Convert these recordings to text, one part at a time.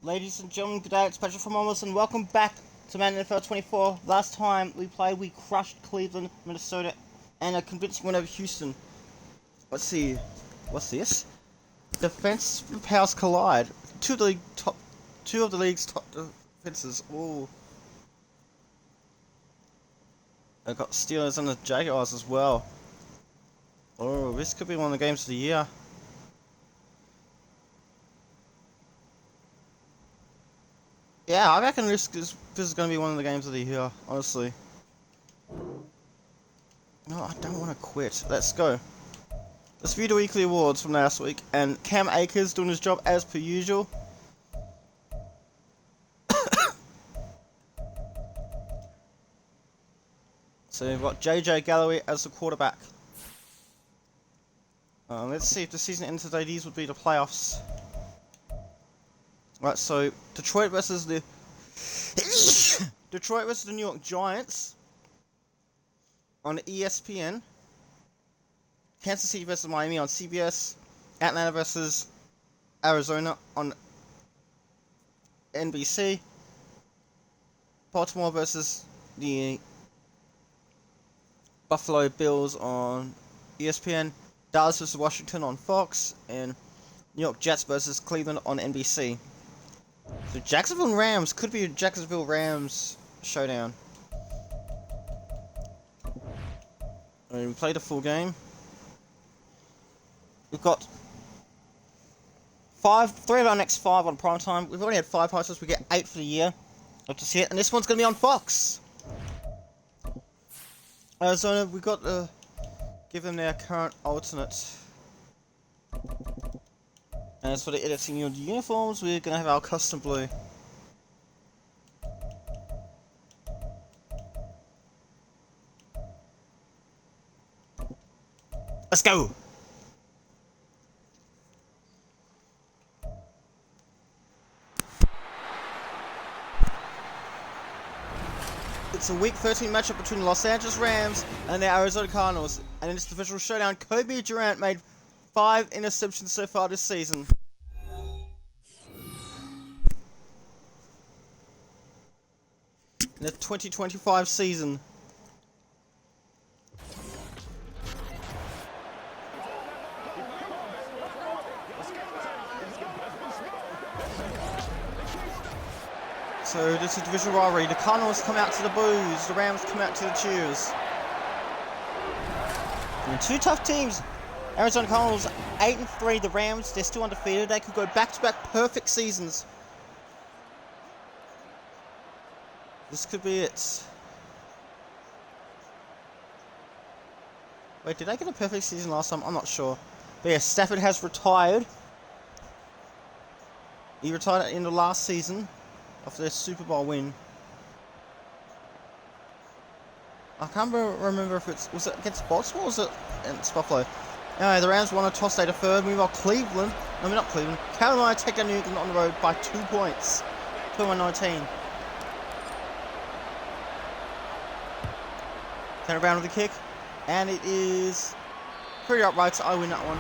Ladies and gentlemen, good day, it's Patrick from Almost, and welcome back to Madden NFL 24. Last time we played, we crushed Cleveland, Minnesota, and a convincing win over Houston. Let's see, what's this? Defense powers collide. Two of the league's top defenses. Ooh. I got Steelers and the Jaguars as well. Oh, this could be one of the games of the year. Yeah, I reckon this is going to be one of the games of the year, honestly. No, I don't want to quit. Let's go. Let's view the weekly awards from last week, and Cam Akers doing his job as per usual. So we've got JJ Galloway as the quarterback. Let's see if the season ends today. These would be the playoffs. Right, so Detroit versus the New York Giants on ESPN. Kansas City versus Miami on CBS. Atlanta versus Arizona on NBC. Baltimore versus the Buffalo Bills on ESPN. Dallas versus Washington on Fox, and New York Jets versus Cleveland on NBC. So Jacksonville Rams could be a Jacksonville Rams showdown. I mean, we played a full game. We've got three of our next 5 on prime time. We've already had 5 houses. We get 8 for the year. Love to see it. And this one's going to be on Fox. Arizona, we've got to give them their current alternate. And as for the editing of the uniforms, we're going to have our custom blue. Let's go! It's a Week 13 matchup between the Los Angeles Rams and the Arizona Cardinals. And in this divisional showdown, Kobe Durant made 5 interceptions so far this season. In the 2025 season. So this is divisional rivalry. The Cardinals come out to the boos, the Rams come out to the cheers. And 2 tough teams. Arizona Cardinals 8-3. The Rams, they're still undefeated. They could go back-to-back perfect seasons. This could be it. Wait, did they get a perfect season last time? I'm not sure. But yeah, Stafford has retired. He retired in the last season after their Super Bowl win. I can't remember if was it against Baltimore or was it against Buffalo? Anyway, the Rams won a toss, they deferred. Meanwhile, Carolina take down New England on the road by 2 points. 21-19. Turn around with the kick. And it is pretty upright, so I win that one.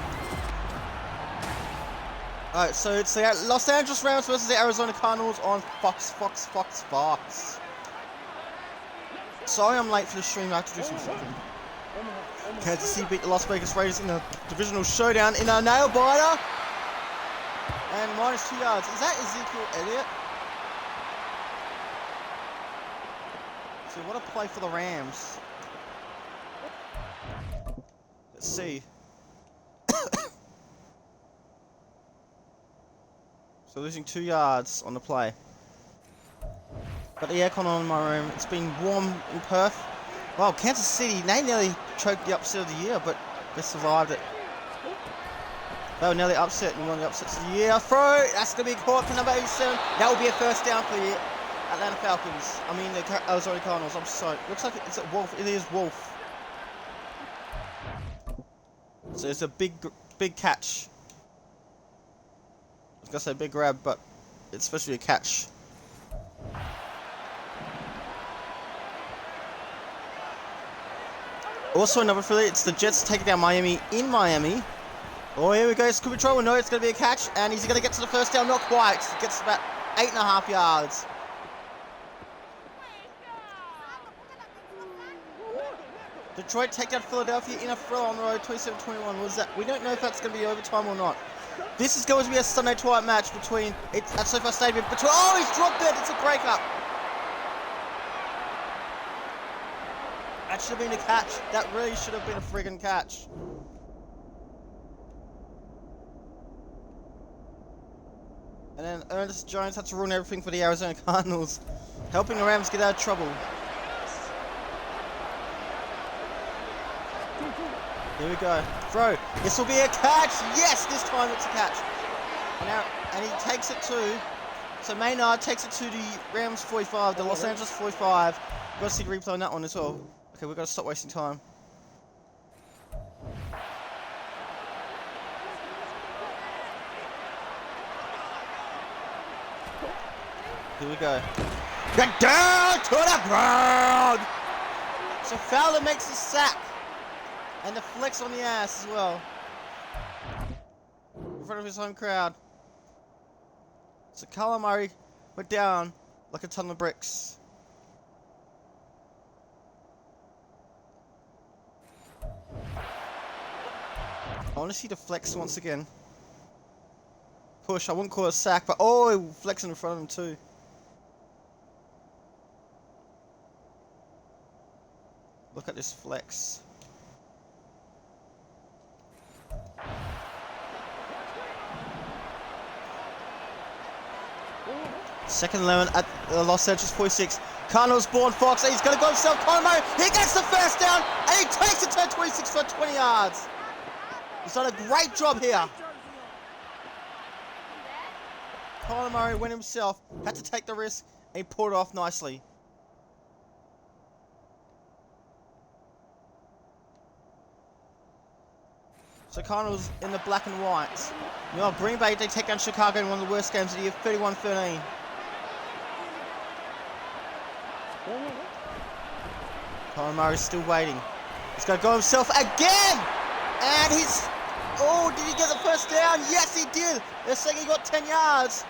Alright, so it's the Los Angeles Rams versus the Arizona Cardinals on Fox. Sorry I'm late for the stream, I have to do some shopping. Kansas City beat the Las Vegas Raiders in a divisional showdown in a nail-biter. And -2 yards. Is that Ezekiel Elliott? So what a play for the Rams. Let's see. So losing 2 yards on the play. Got the aircon on in my room. It's been warm in Perth. Wow, Kansas City, they nearly choked the upset of the year, but they survived it. They were nearly upset in one of the upsets of the year. Throw! That's going to be caught for number 87. That will be a first down for the Atlanta Falcons. I mean, the Arizona Cardinals. I'm sorry. Looks like it's a Wolf. It is Wolf. So it's a big catch. I was going to say big grab, but it's supposed to be a catch. Also another affiliate, it's the Jets taking down Miami in Miami. Oh, here we go, Scooby Troll. No, it's going to be a catch, and he's going to get to the first down. Not quite. He gets about 8.5 yards. Detroit take out Philadelphia in a throw on the road, 27-21. Was that? We don't know if that's going to be overtime or not. This is going to be a Sunday twilight match between at SoFi Stadium. Oh, he's dropped it. It's a breakup. That should have been a catch. That really should have been a friggin' catch. And then Ernest Jones had to ruin everything for the Arizona Cardinals, helping the Rams get out of trouble. Here we go. Throw. This will be a catch. Yes, this time it's a catch. And he takes it to. So Maynard takes it to the Rams 45, the Los Angeles 45. We've got to see the replay on that one as well. Okay, we've got to stop wasting time. Here we go. Get down to the ground! So Fowler makes the sack. And the flex on the ass as well. In front of his home crowd. So Kyler Murray went down like a ton of bricks. I want to see the flex once again. Push, I wouldn't call it a sack, but oh, flexing in front of him too. Look at this flex. Second 11 at Los Angeles 46. Cardinals born Fox. He's going to go himself. Kyler Murray. He gets the first down. And he takes it to 26 for 20 yards. He's done a great job here. Kyler Murray went himself. Had to take the risk. And he pulled it off nicely. So Cardinals in the black and white. Meanwhile, Green Bay, they take down Chicago in one of the worst games of the year, 31-13. Kyler Murray's still waiting. He's going to go himself again! And he's... Oh, did he get the first down? Yes, he did! They're saying he got 10 yards.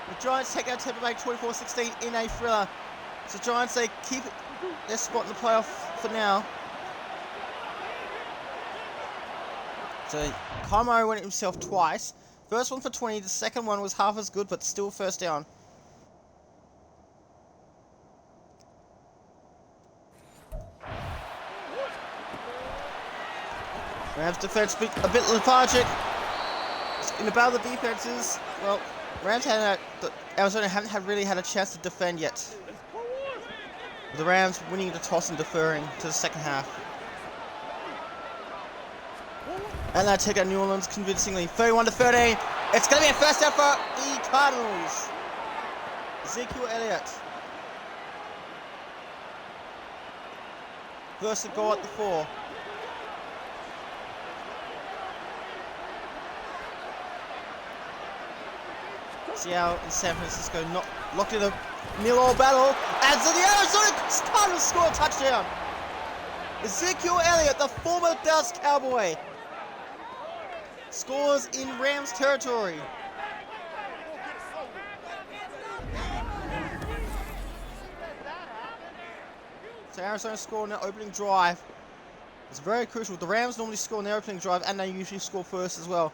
The Giants take out Tampa Bay 24-16 in a thriller. So Giants, they keep their spot in the playoff for now. So Kyler Murray went himself twice. First one for 20, the second one was half as good, but still first down. Rams defense a bit lethargic. In the battle of the defenses, well, Arizona haven't really had a chance to defend yet. The Rams winning the toss and deferring to the second half. And they take out New Orleans convincingly, 31-13. It's going to be a first down for the Cardinals. Ezekiel Elliott. First and goal at the 4. Seattle and San Francisco not locked in a nil-all battle. And so the Arizona Cardinals score a touchdown. Ezekiel Elliott, the former Dallas Cowboy, scores in Rams territory. So Arizona scored in their opening drive. It's very crucial. The Rams normally score in their opening drive, and they usually score first as well.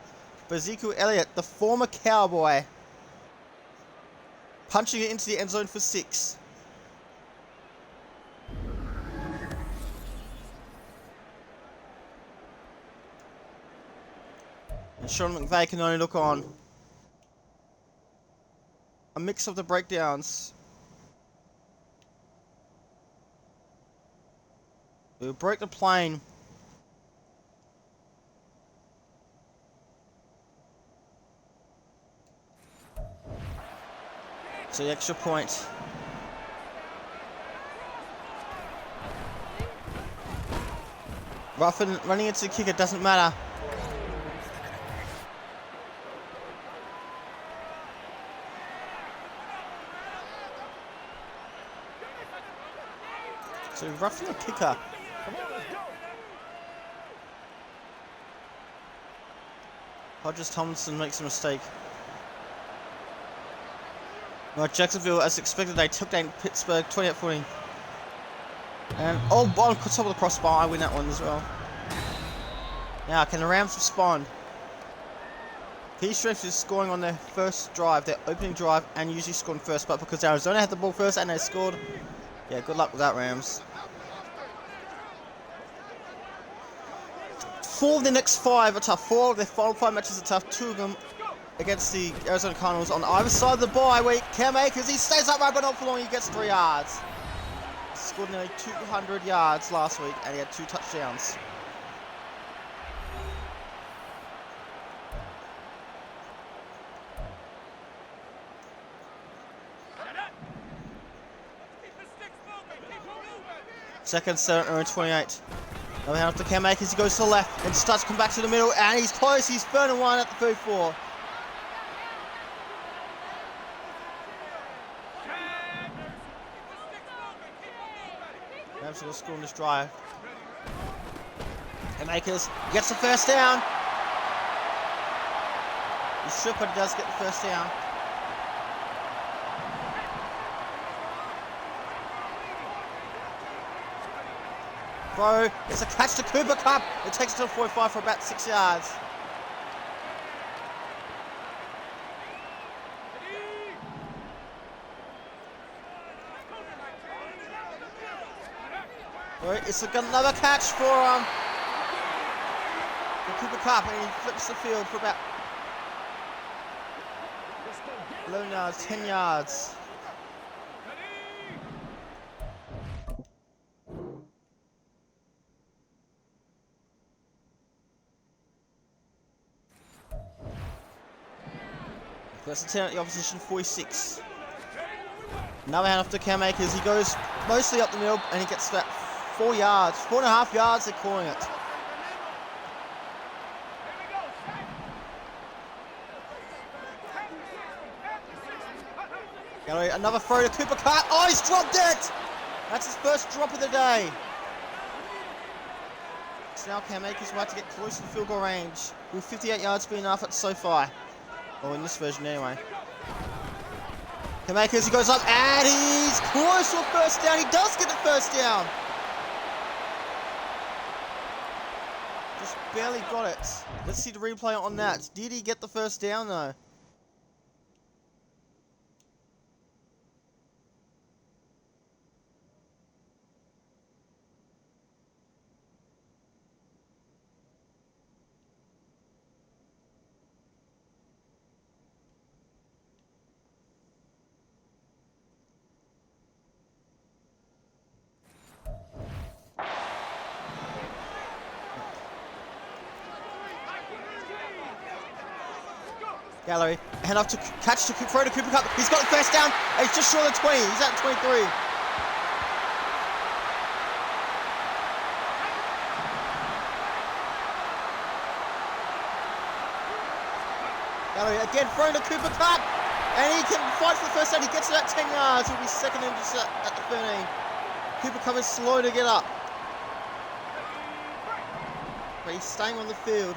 But Ezekiel Elliott, the former Cowboy, punching it into the end zone for 6. And Sean McVay can only look on. A mix of the breakdowns. We'll break the plane. So the extra point. Ruffin running into the kicker doesn't matter. So roughing the kicker. Hodges Tomlinson makes a mistake. Well, Jacksonville, as expected, they took down Pittsburgh 28-14. And on top of the crossbar, I win that one as well. Now, can the Rams respond? Key strength is scoring on their first drive, their opening drive, and usually scoring first. But because Arizona had the ball first and they scored, yeah, good luck with that, Rams. 4 of the next 5 are tough. 4 of their final 5 matches are tough. 2 of them against the Arizona Cardinals on either side of the bye week. Cam Akers, he stays upright but not for long. He gets 3 yards. He scored nearly 200 yards last week and he had 2 touchdowns. Second, 7 and 28. Now hand off to Cam Akers. He goes to the left and starts to come back to the middle and he's close. He's 3rd and 1 at the 34. Rams will score on this drive. Cam Akers gets the first down. He should, but he does get the first down. Throw, it's a catch to Cooper Kupp. It takes it to the 45 for about 6 yards. It's another catch for Cooper Kupp, and he flips the field for about 11 yards, 10 yards. First and 10 at the opposition 46. Another hand off to Cam Akers. He goes mostly up the middle and he gets that 4 yards, 4.5 yards, they're calling it. Another throw to Cooper Kupp. Oh, he's dropped it! That's his first drop of the day. So now Cam Akers will have to get close to the field goal range. Will 58 yards be enough at SoFi? Or in this version anyway. Cam Akers, he goes up and he's close to a first down. He does get the first down. Just barely got it. Let's see the replay on that. Did he get the first down though? Gallery, hand off to catch to throw to Cooper Kupp. He's got the first down. He's just short of the 20. He's at 23. Gallery again throwing to Cooper Kupp, and he can fight for the first down. He gets to that 10 yards. He'll be second and just at the 13. Cooper Kupp is slow to get up, but he's staying on the field.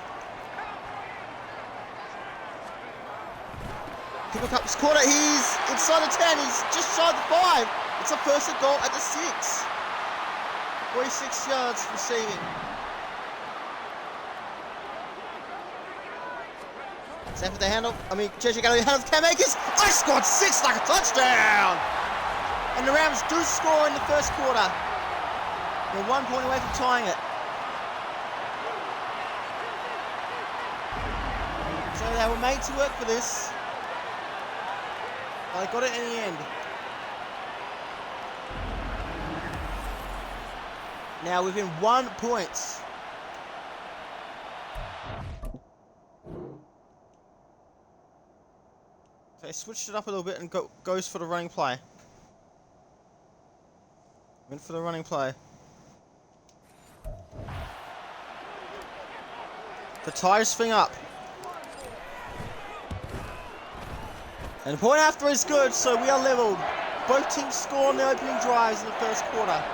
Cooper Kupp's caught it. He's inside the 10. He's just shy of the 5. It's a first and goal at the 6. 46 yards receiving. Snap for the handle. JJ Gallery, hand of Cam Akers. I scored 6 like a touchdown. And the Rams do score in the first quarter. They're 1 point away from tying it. So they were made to work for this. They got it in the end. Now within 1 point. They switched it up a little bit and goes for the running play. Went for the running play. The tires thing up. And the point after is good, so we are leveled. Both teams score on their opening drives in the first quarter.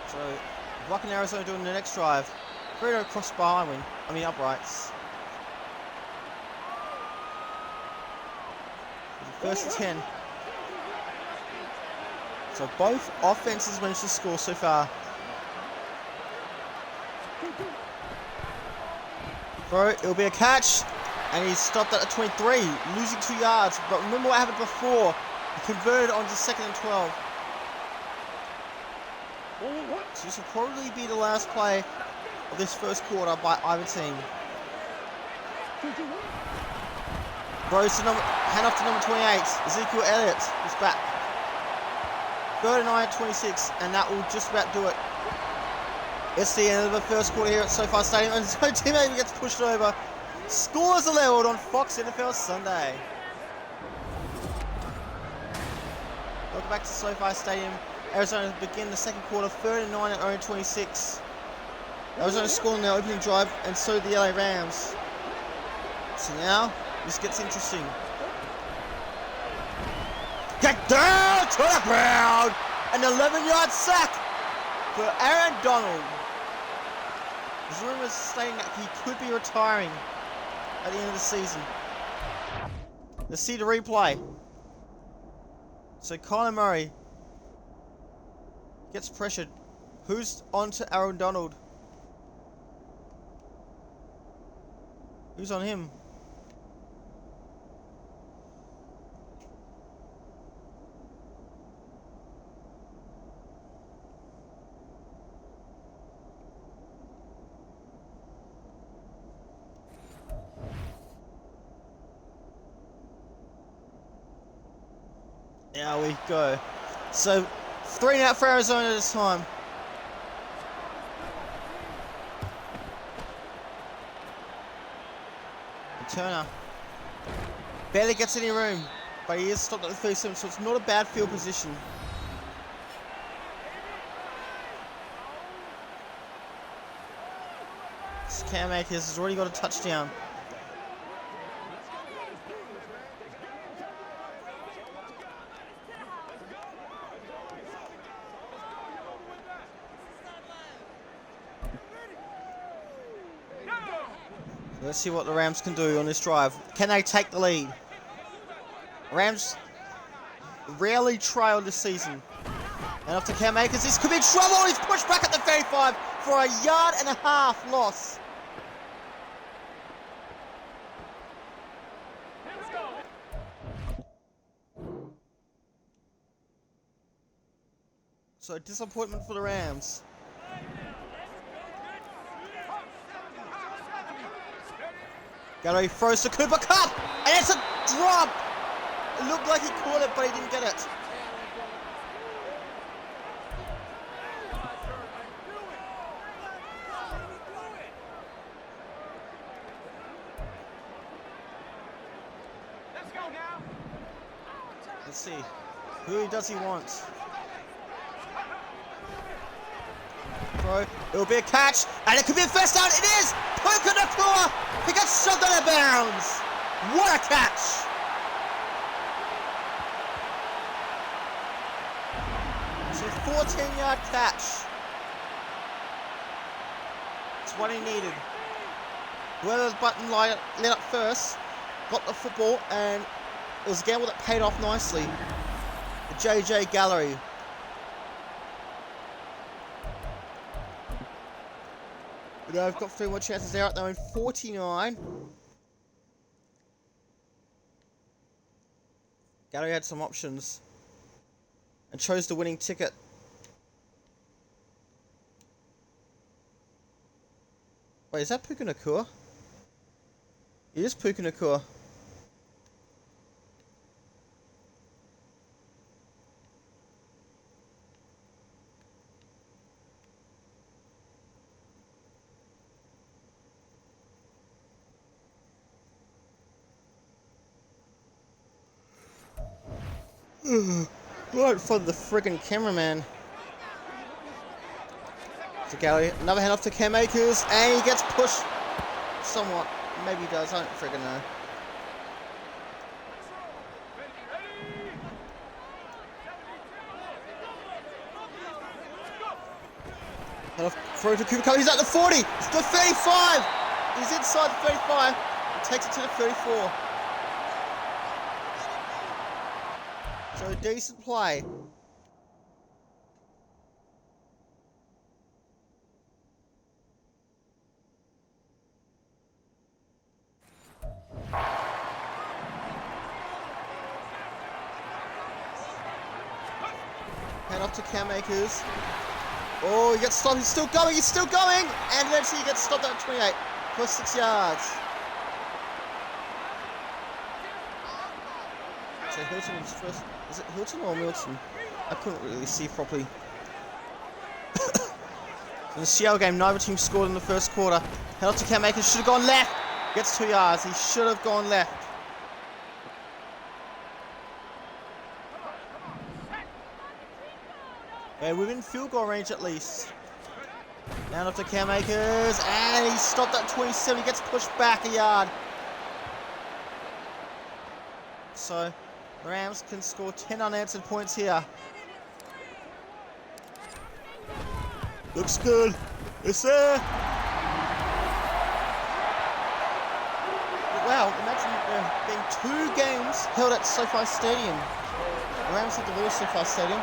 So What can Arizona do in the next drive? Burrito crossbar win. I mean uprights. First and 10. So both offenses managed to score so far. Throw, it'll be a catch. And he's stopped at the 23, losing 2 yards. But remember what happened before. He converted onto 2nd and 12. So this will probably be the last play of this first quarter by either team. Throws to hand off to number 28. Ezekiel Elliott is back. 39 at 26, and that will just about do it. It's the end of the first quarter here at SoFi Stadium, and so team even gets pushed over. Scores are leveled on Fox NFL Sunday. Welcome back to SoFi Stadium. Arizona begin the second quarter 39 at only 26. Arizona scored on their opening drive, and so did the LA Rams. So now this gets interesting. Get down to the ground! An 11-yard sack for Aaron Donald. There's rumors stating that he could be retiring at the end of the season. Let's see the replay. So Kyler Murray gets pressured. Who's on to Aaron Donald? Who's on him? There we go. So 3 and out for Arizona this time. Turner barely gets any room, but he is stopped at the 37, so it's not a bad field position. Cam Akers has already got a touchdown. Let's see what the Rams can do on this drive. Can they take the lead? Rams rarely trail this season. And off to Cam Akers. This could be trouble. He's pushed back at the 35 for a 1.5 yard loss. So disappointment for the Rams. Gallery throws to Cooper Kupp, and it's a drop. It looked like he caught it, but he didn't get it. Let's see. Who does he want? Throw. It'll be a catch, and it could be a first down. It is! Puka Nacua! He gets shoved out of bounds. What a catch! It's a 14-yard catch. It's what he needed. Whoever's button lit up first got the football, and it was a gamble that paid off nicely. The JJ Gallery. But I've got 3 more chances there at the 49. Gallery had some options and chose the winning ticket. Wait, is that Puka Nacua? It is Puka Nacua. Right for the friggin' cameraman. To Gallery, another hand off to Cam Akers, and he gets pushed somewhat. Maybe he does, I don't friggin' know. And a throw to Cooper Cup. He's at the 40. It's the 35. He's inside the 35. He takes it to the 34. So decent play. Hand off to Camakers. Oh, he gets stopped. He's still going. He's still going. And eventually he gets stopped at 28 for 6 yards. So Hilton was first. Is it Hilton or Milton? I couldn't really see properly. In the Seattle game, neither team scored in the first quarter. Hand off to Camakers. Should have gone left. Gets 2 yards. He should have gone left. Yeah, within field goal range at least. Down off to Camakers, and he stopped at 27. He gets pushed back a yard. So, the Rams can score 10 unanswered points here. Looks good. Yes, sir. Wow, imagine there being 2 games held at SoFi Stadium. The Rams have to lose SoFi Stadium.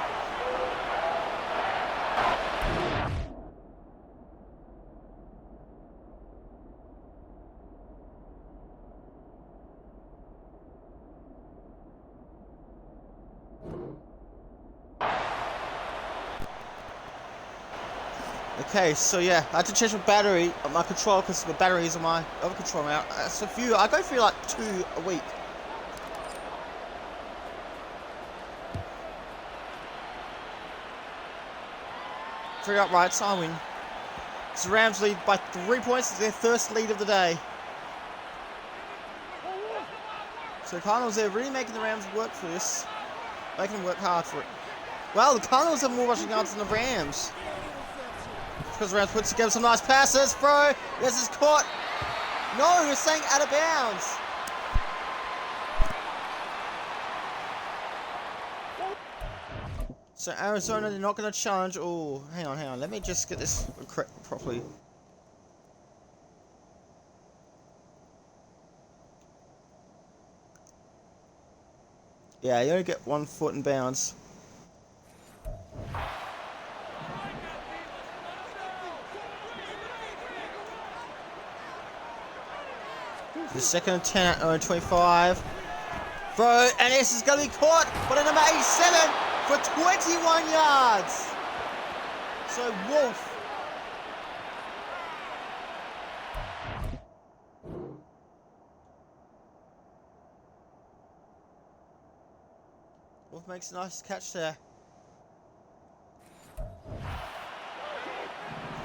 Okay, so yeah, I had to change my battery on my controller because the batteries on my other controller now. So I go through like 2 a week. Three uprights, I win. So Rams lead by 3 points. It's their first lead of the day. So the Cardinals, they're really making the Rams work for this. Making them work hard for it. Well, the Cardinals have more rushing yards than the Rams. Because the Rams puts together some nice passes. Throw. This is caught. No, you're saying out of bounds. So Arizona, they're not going to challenge. Oh, hang on. Let me just get this correct properly. Yeah, you only get 1 foot in bounds. The second and 10 at 25. Throw, and this is going to be caught by the number 87 for 21 yards. So Wolf. Wolf makes a nice catch there.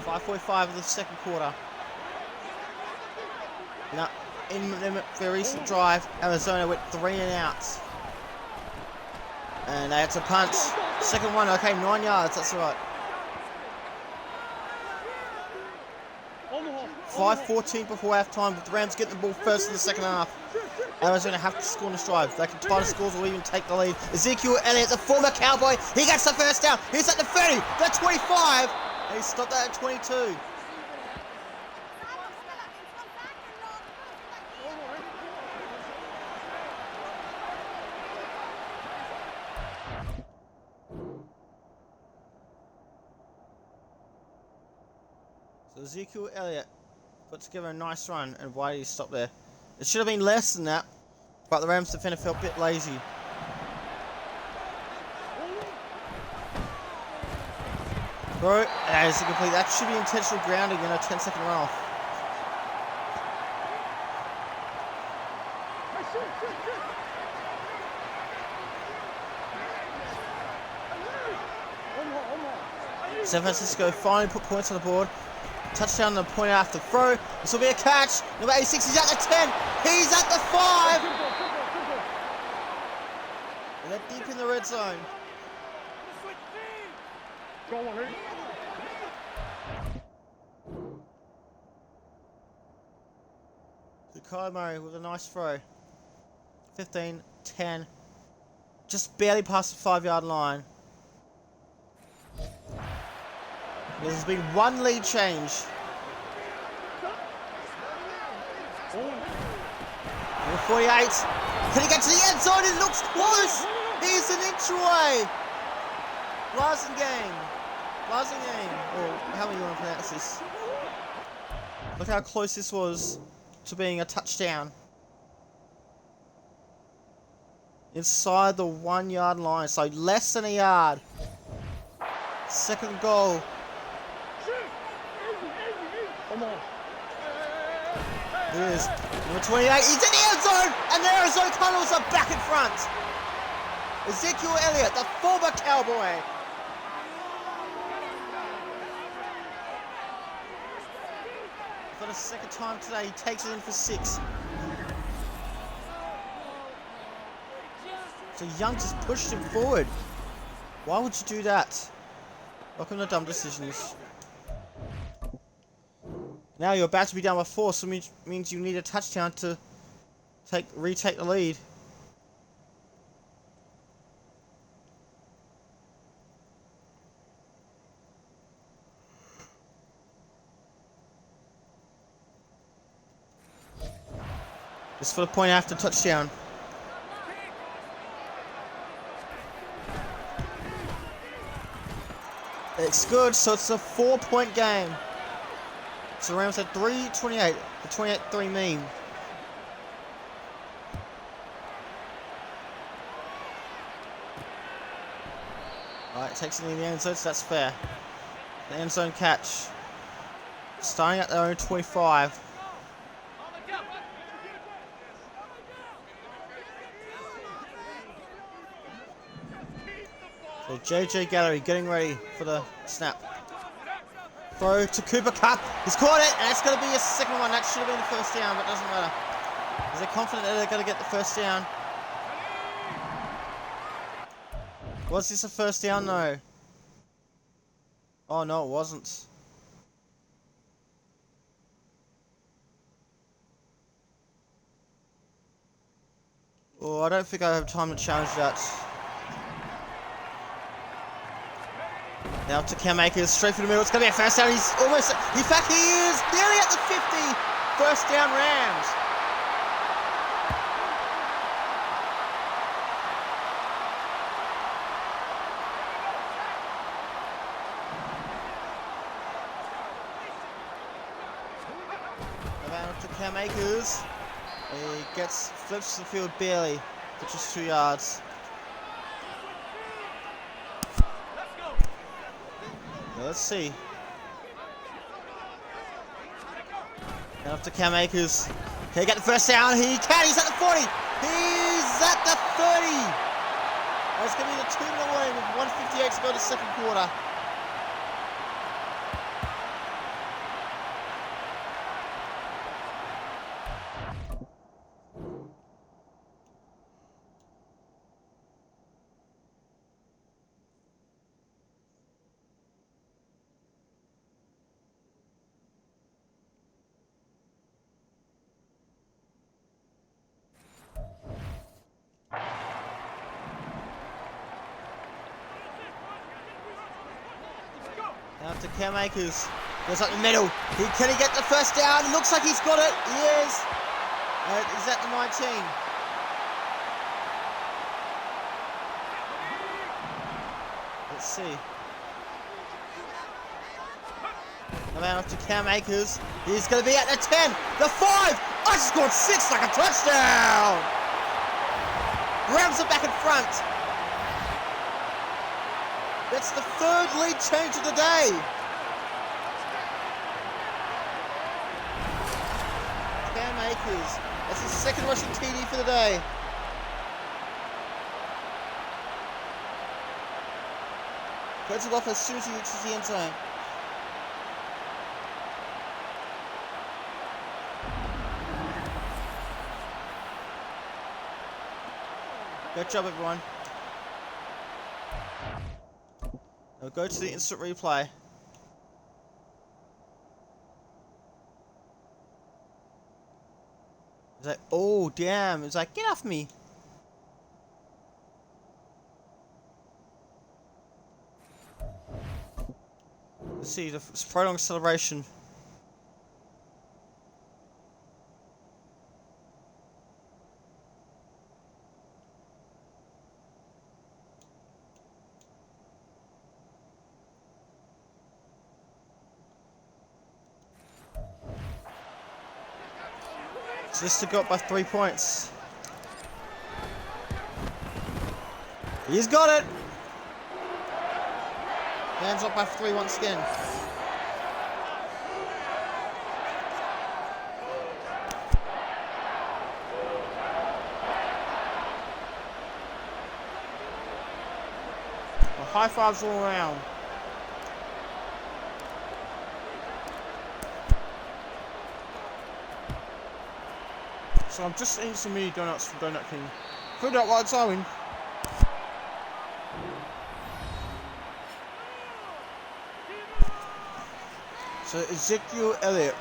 5:45 of the second quarter. Now, in their recent drive, Arizona went 3 and outs. And they had to punt. Second one, okay, 9 yards, that's right. 5:14 before halftime, with the Rams getting the ball first in the second half. Arizona have to score in this drive. They can tie the scores or even take the lead. Ezekiel Elliott, a former Cowboy, he gets the first down. He's at the 30, the 25, and he stopped that at 22. So Ezekiel Elliott put together a nice run, and why did he stop there? It should have been less than that, but the Rams defender felt a bit lazy. Bro, that is incomplete. That should be intentional grounding in a 10-second run off. San Francisco finally put points on the board. Touchdown on the point after throw. This will be a catch. Number 86, he's at the 10. He's at the 5. And they're deep in the red zone. So Kyle Murray with a nice throw. 15, 10. Just barely past the 5-yard line. There's been one lead change. Number 48. Can he get to the end zone? It looks close. He's an inch away. Blasingame. Or how you want to pronounce this. Look how close this was to being a touchdown. Inside the 1 yard line, so less than a yard. Second goal. Come on. There it is. Number 28. He's in the end zone, and the Arizona Cardinals are back in front. Ezekiel Elliott, the former Cowboy. For the second time today, he takes it in for 6. So Young just pushed him forward. Why would you do that? Welcome to dumb decisions. Now you're about to be down by 4, so it means you need a touchdown to retake the lead. Just for the point after touchdown. It's good, so it's a 4-point game. So Rams at 3-28, the 28-3 mean. Alright, takes it in the end zone, so that's fair. The end zone catch. Starting at their own 25. So JJ Gallery getting ready for the snap. Throw to Cooper Kupp. He's caught it, and it's going to be a second one. That should have been the first down, but it doesn't matter. Is they confident that they're going to get the first down? Was this a first down? No. Oh, no, it wasn't. Oh, I don't think I have time to challenge that. Now to Cam Akers, straight through the middle. It's going to be a first down. He's almost... In fact, he is nearly at the 50. First down, Rams. Around to Cam Akers. He flips the field barely for just 2 yards. Let's see. And up to Cam Akers. Can he get the first down? He can. He's at the 40. He's at the 30. And it's going to be the 2-minute warning with 1:58 to go to second quarter. Now to Cam Akers. Goes up the middle. Can he get the first down? It looks like he's got it. He is. He's at the 19. Let's see. Now up to Cam Akers. He's going to be at the 10. The 5. I scored 6 like a touchdown. Rams are back in front. That's the third lead change of the day. Cam Akers. That's his second rushing TD for the day. Cuts it off as soon as he reaches the end zone. Good job, everyone. Now go to the instant replay. It's like, oh damn! It's like, get off me! Let's see the prolonged celebration. So this to go up by 3 points. He's got it! Rams up by 3 once again. Well, high fives all around. So I'm just eating some mini donuts from Donut King. Food out while it's going. So Ezekiel Elliott.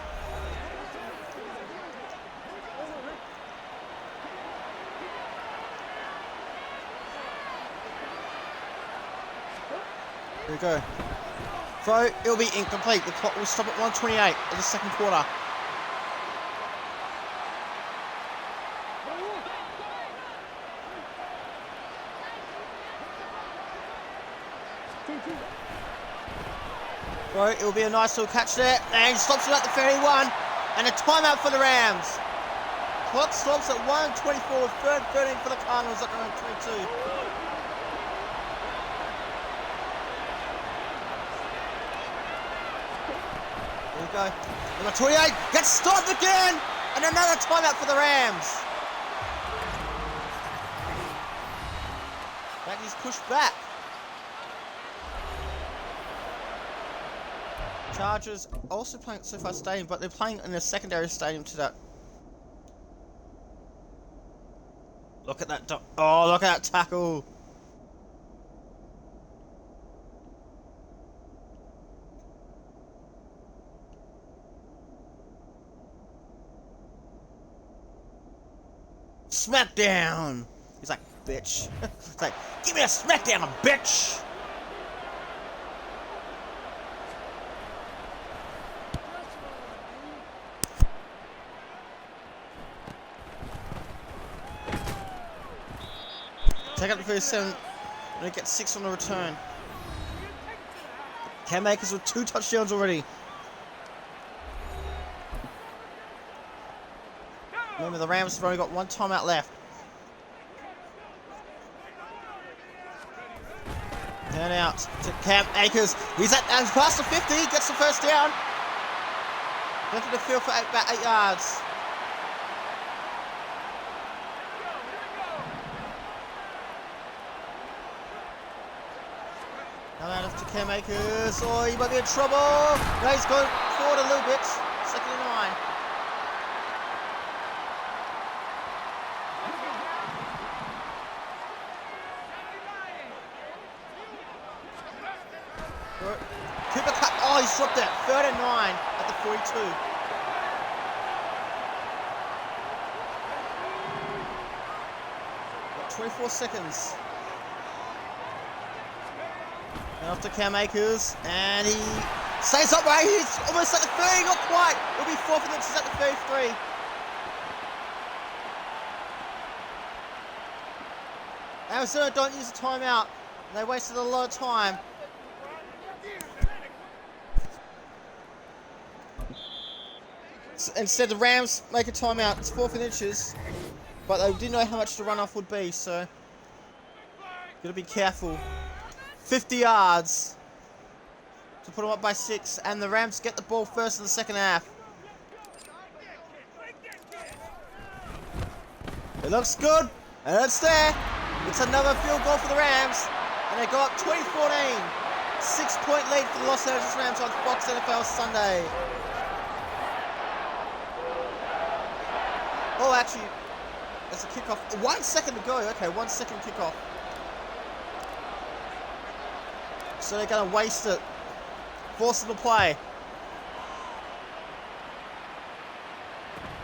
There we go. Throw, it'll be incomplete. The clock will stop at 1:28 of the second quarter. Right, it'll be a nice little catch there, and he stops it at the 31, and a timeout for the Rams. Clock stops at 1:24, third 13 for the Cardinals at around 22. There we go. Number 28 gets stopped again, and another timeout for the Rams. That is pushed back. Chargers also playing at SoFi Stadium, but they're playing in a secondary stadium to that. Look at that! Oh, look at that tackle! Smackdown! He's like, bitch. It's like, give me a smackdown, bitch! Take up the 37, and they get 6 on the return. Cam Akers with 2 touchdowns already. Remember, the Rams have only got 1 timeout left. Turn out to Cam Akers. He's past the 50, gets the first down. Left in the field for about 8 yards. Now out to Cam Akers. Oh, he might be in trouble. No, he's going forward a little bit. 2nd and 9. Cooper cut. Oh, he's dropped it. 3rd and 9 at the 42. Got 24 seconds. Off to Cam Akers, and he stays upright. He's almost at the 30, not quite. It'll be 4th and inches at the 33. Arizona don't use a timeout. They wasted a lot of time. Instead, the Rams make a timeout. It's 4th and inches, but they didn't know how much the runoff would be, so gotta be careful. 50 yards to put them up by 6, and the Rams get the ball first in the second half. It looks good, and it's there. It's another field goal for the Rams, and they go up 20-14. 6-point lead for the Los Angeles Rams on Fox NFL Sunday. Oh, actually, there's a kickoff. 1 second to go. Okay, 1 second kickoff. So they're going to waste it. Forcing the play.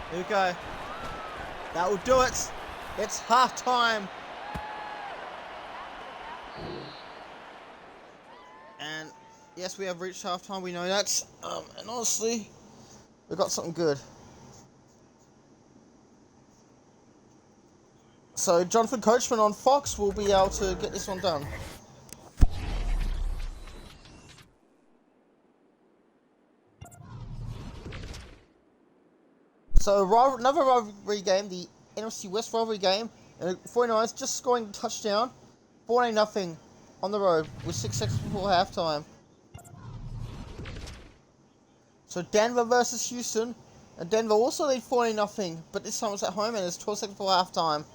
Here we go. That will do it. It's half time. And Yes, we have reached halftime. We know that. And honestly, we've got something good. So Jonathan Coachman on Fox will be able to get this one done. So another rivalry game, the NFC West rivalry game, and the 49ers just scoring a touchdown, 14-0 on the road with 6 seconds before halftime. So Denver versus Houston, and Denver also lead 14-0, but this time it's at home and it's 12 seconds before halftime.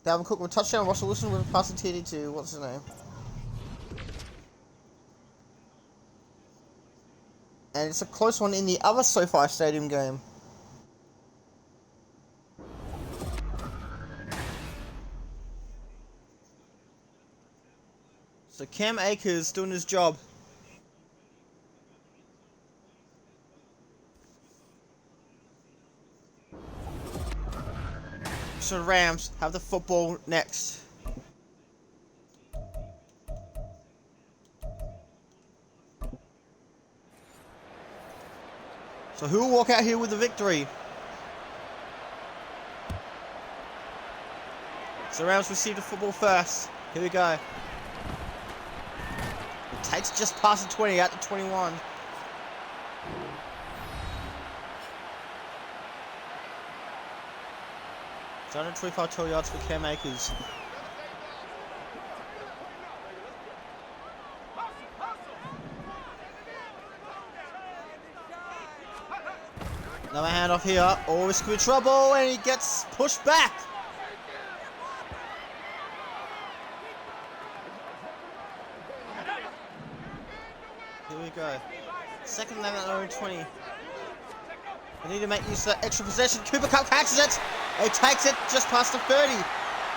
Dalvin Cook with a touchdown, Russell Wilson with a passing TD to, what's his name? And it's a close one in the other SoFi Stadium game. So Cam Akers doing his job. So the Rams have the football next. So who will walk out here with the victory? So the Rams receive the football first. Here we go. It takes just past the 20 out to 21. It's 125 total yards for Cam Akers. Another handoff here. Oh, this could be trouble, and he gets pushed back. Here we go. Second down at their own 20. They need to make use of that extra possession. Cooper Kupp catches it. He takes it just past the 30.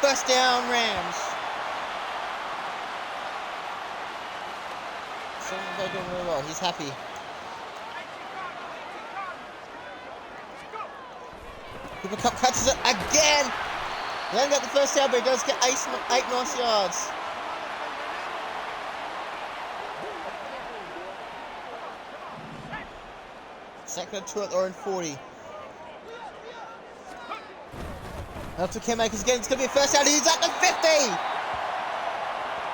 First down, Rams. So they're doing really well. He's happy. Cooper Kupp catches it again. He hasn't got the first down, but he does get 8 nice yards. Second and 2 at their own 40. Up to Cam Akers again. It's going to be a first down. He's at the 50.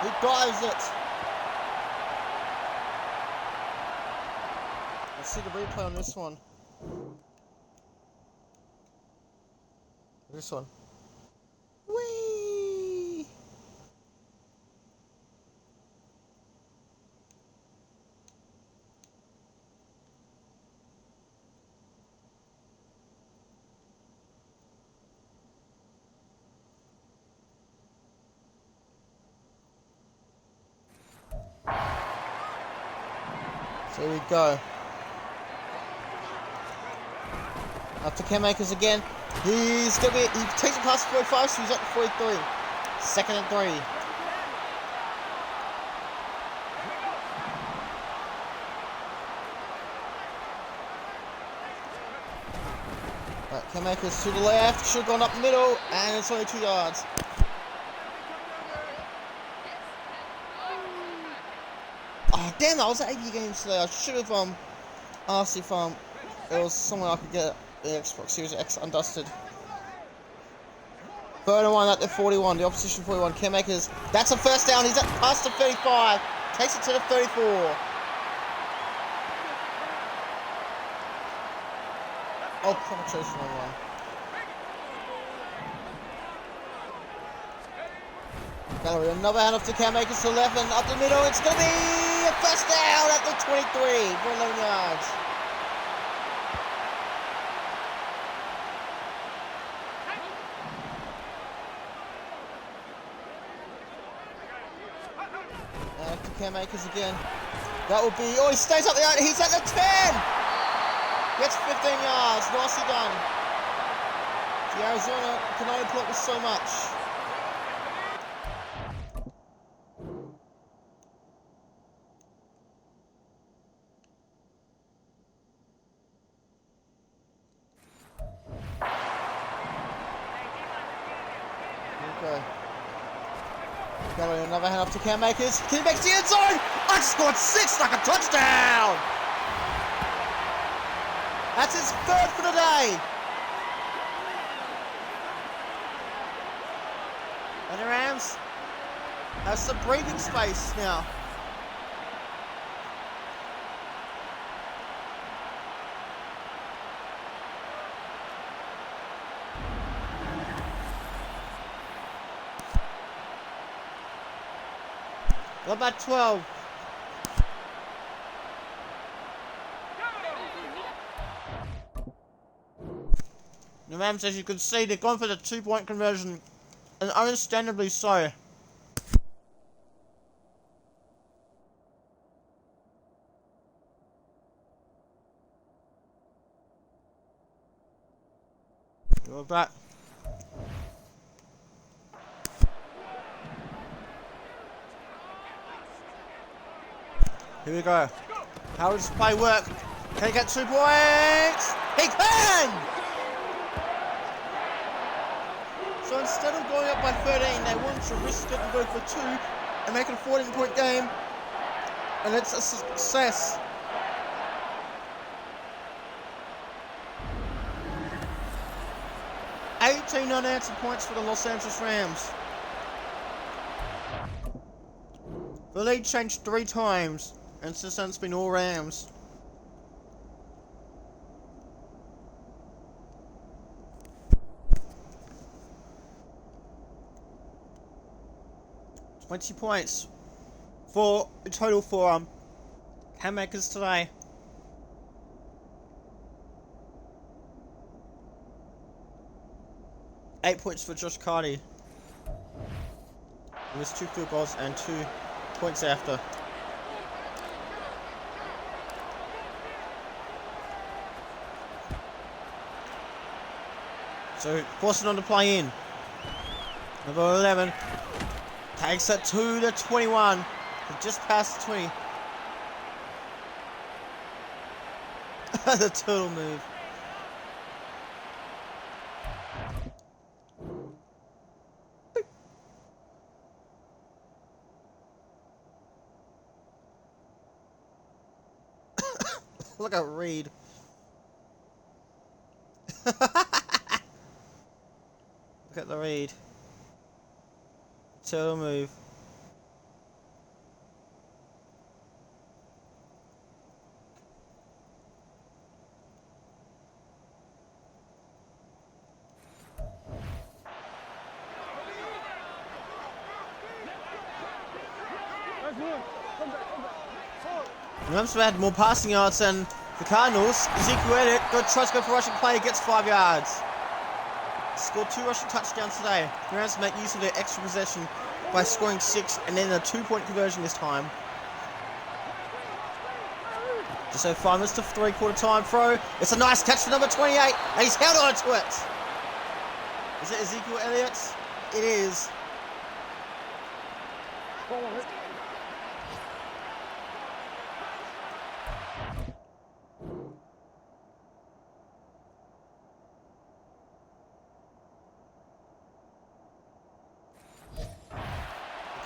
He dives it. Let's see the replay on this one. This one. Whee! So here we go. Up to Cam Akers again. He takes it past 45, so he's at the 43. Second and 3. Right, Cam Akers to the left, should have gone up the middle, and it's only 2 yards. Oh damn, I was at AB games today. I should have asked if there was someone I could get the Xbox Series X undusted. Third and 1 at the 41, the opposition 41. Cam Akers, that's a first down. He's at past the 35. Takes it to the 34. Oh, penetration on one. Gallery, another hand off to Cam Akers to the left and up the middle. It's going to be a first down at the 23 for 11 yards. Cam Akers again. That will be. Oh, he stays up there. He's at the 10. Gets 15 yards. Nicely done. The Arizona can only put up with so much. Okay. Got another hand off to Cam Makers. Can he make the end zone? I scored 6 like a touchdown! That's his 3rd for the day. And the Rams have some breathing space now. What about 12? The Rams, as you can see, they've gone for the 2-point conversion, and understandably so. We're back. Here we go. How does this play work? Can he get 2 points? He can! So instead of going up by 13, they wanted to risk it and go for 2 and make it a 14-point game. And it's a success. Eighteen unanswered points for the Los Angeles Rams. The lead changed 3 times, and since then it's been all Rams. $20 points for a total for Cam Makers today. $8 points for Josh Carty. It was 2 field goals and 2 points after. So forcing on to play in. Number 11 takes it to the 21. Just past the 20. The turtle move. Look at Reed. Look at the Reed. Turtle move. The Rams have had more passing yards than the Cardinals. Ezekiel Elliott tries to go for rushing play, gets 5 yards. Scored 2 rushing touchdowns today. The Rams make use of their extra possession by scoring 6 and then a 2-point conversion this time. Just so 5 minutes to 3/4 time throw. It's a nice catch for number 28 and he's held on to it. Is it Ezekiel Elliott? It is.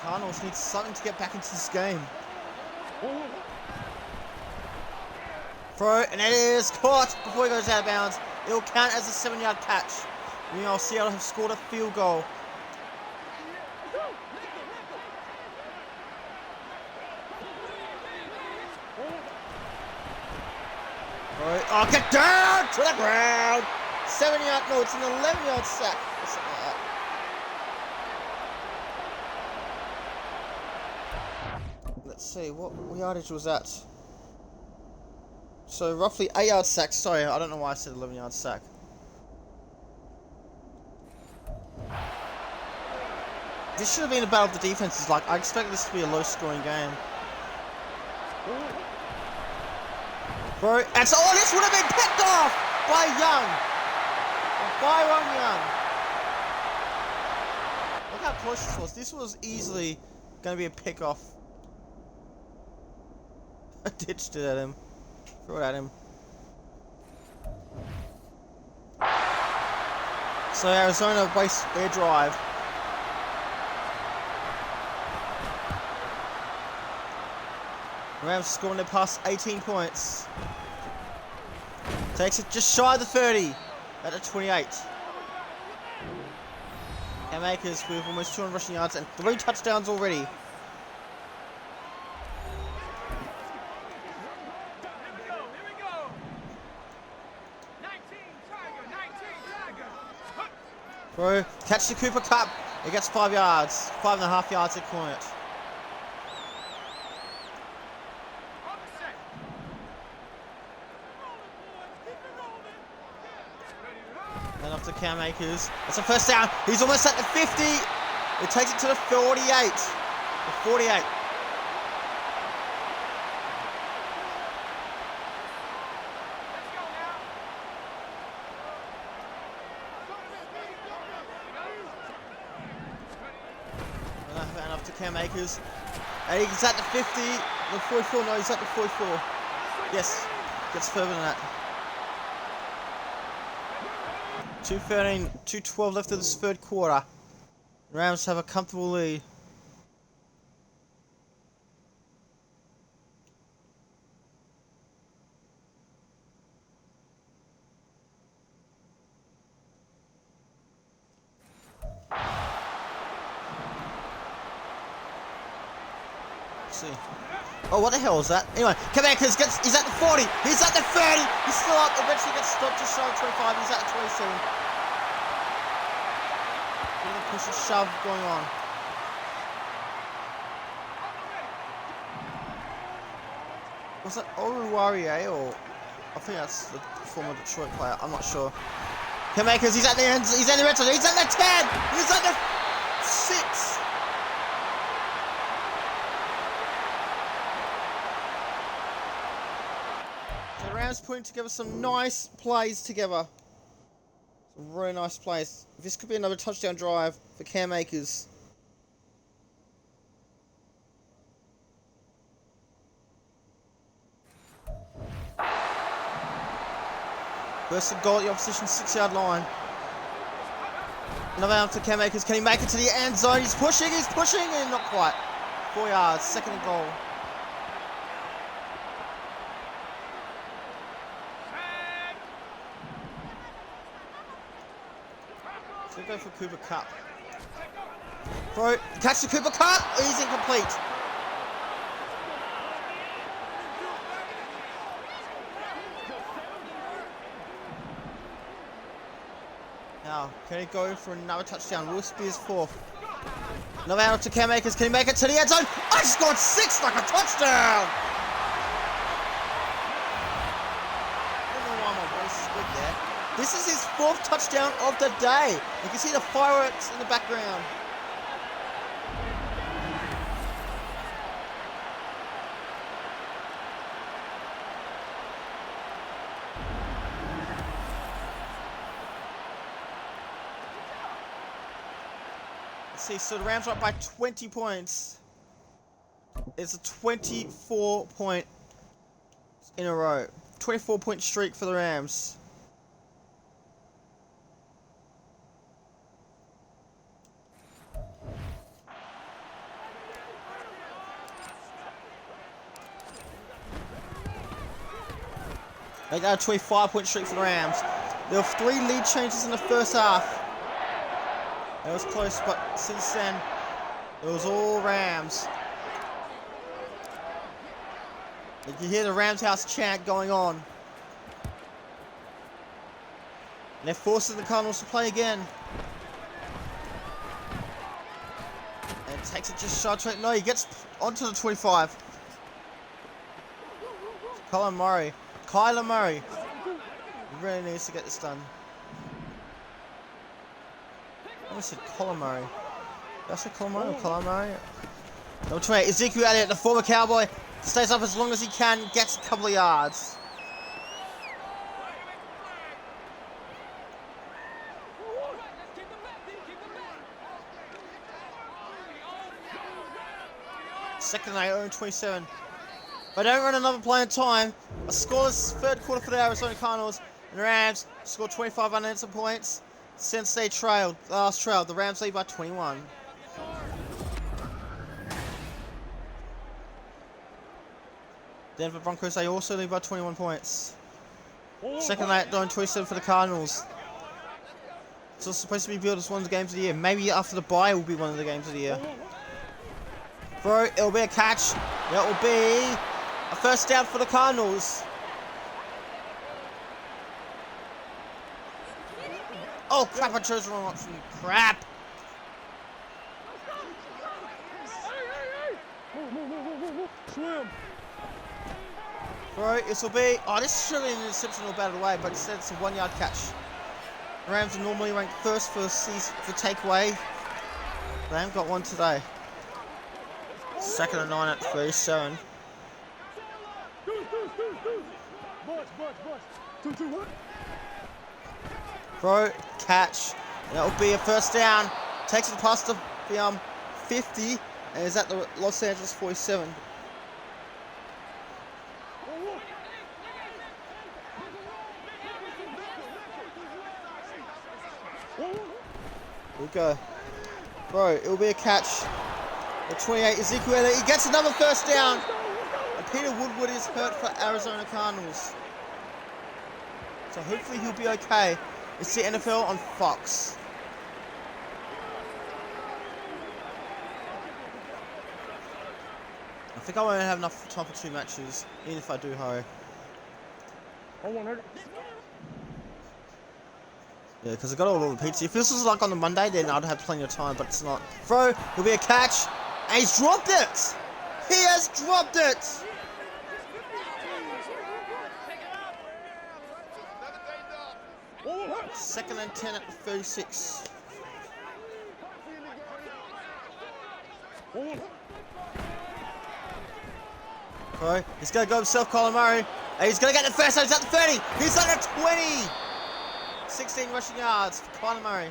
Cardinals need something to get back into this game. Throw, and it is caught before he goes out of bounds. It will count as a 7-yard catch. Meanwhile, Seattle have scored a field goal. Throw, oh, get down to the ground. 7-yard, no, it's an 11-yard sack. Or something like that. Let's see, what yardage was that? So roughly 8-yard sack. Sorry, I don't know why I said 11-yard sack. This should have been a battle of the defenses. Like, I expect this to be a low-scoring game. Bro, and so, oh, this would have been picked off by Young. Byron Young. Look how close this was. This was easily going to be a pick-off. I ditched it at him. Throw it at him. So Arizona waste their drive. Rams scoring their past 18 points. Takes it just shy of the 30 at the 28. Cam Akers with almost 200 rushing yards and 3 touchdowns already. Throw, catch the Cooper Cup. It gets 5 yards, 5.5 yards at corner. And off to Cam Akers. That's a first down. He's almost at the 50. It takes it to the 48. The 48. And off to Cam Akers. And he's at the 50. The 44. No, he's at the 44. Yes. Gets further than that. 2:13, 2:12 left of this third quarter. Rams have a comfortable lead. Let's see. Oh, what the hell is that? Anyway, Cam Akers he's at the 40, he's at the 30, he's still up, eventually gets stopped just shy of 25, he's at the 27. Push and shove going on. Was that Oruwariye or I think that's the former Detroit player. I'm not sure. Cam Akers, he's at the end. He's at the red zone. He's at the 10. He's at the 6. So the Rams putting together some nice plays together. Some really nice plays. This could be another touchdown drive for Cam Akers. First and goal at the opposition 6-yard line. Another out to Cam Akers. Can he make it to the end zone? He's pushing, and not quite. 4 yards, second and goal. So we'll go for Cooper Cup. Throw, catch the Cooper Cup. He's incomplete. Now, can he go for another touchdown? Will this be his fourth? Another out to Cam Akers. Can he make it to the end zone? I scored 6 like a touchdown! I don't know why my voice is good there. This is his 4th touchdown of the day. You can see the fireworks in the background. See, so the Rams are up by 20 points. It's a 24-point in a row. 24-point streak for the Rams. They got a 25-point streak for the Rams. There were 3 lead changes in the first half. It was close, but since then, it was all Rams. You can hear the Rams house chant going on. And they're forcing the Cardinals to play again. And takes it just shy of... No, he gets onto the 25. Kyler Murray. He really needs to get this done. I almost said Colin Murray. Did I say Colin Murray or Colin Murray? Number 28, Ezekiel Elliott, the former Cowboy, stays up as long as he can, gets a couple of yards. Second and 8, 27. If I don't run another play in time, a scoreless third quarter for the Arizona Cardinals, and the Rams scored 25 unanswered points. Since they last trailed, the Rams lead by 21. Denver Broncos, they also lead by 21 points. Second late, down 27 for the Cardinals. It's supposed to be billed as one of the games of the year. Maybe after the bye will be one of the games of the year. Bro, it'll be a catch. That will be a first down for the Cardinals. Oh crap, I chose the wrong option. Crap. Bro, this will be... Oh, this should have been an interception or batted away, but instead it's a 1-yard catch. The Rams are normally ranked first for takeaway. They haven't got one today. Second and 9 at 37. Bro, catch. That will be a first down. Takes it past the 50 and is at the Los Angeles 47. Here we go. Bro, it will be a catch. The 28, Ezekiel Elliott, he gets another first down. And Peter Woodward is hurt for Arizona Cardinals. So hopefully he'll be okay. It's the NFL on Fox. I think I won't have enough time for 2 matches, even if I do hurry. Yeah, because I got all the pizza. If this was like on the Monday, then I'd have plenty of time, but it's not. Throw, will be a catch, and he's dropped it! He has dropped it! Second and 10 at the 36. Bro, he's going to go himself, Colin Murray. And he's going to get the first, so he's at the 30. He's at the 20. 16 rushing yards for Colin Murray.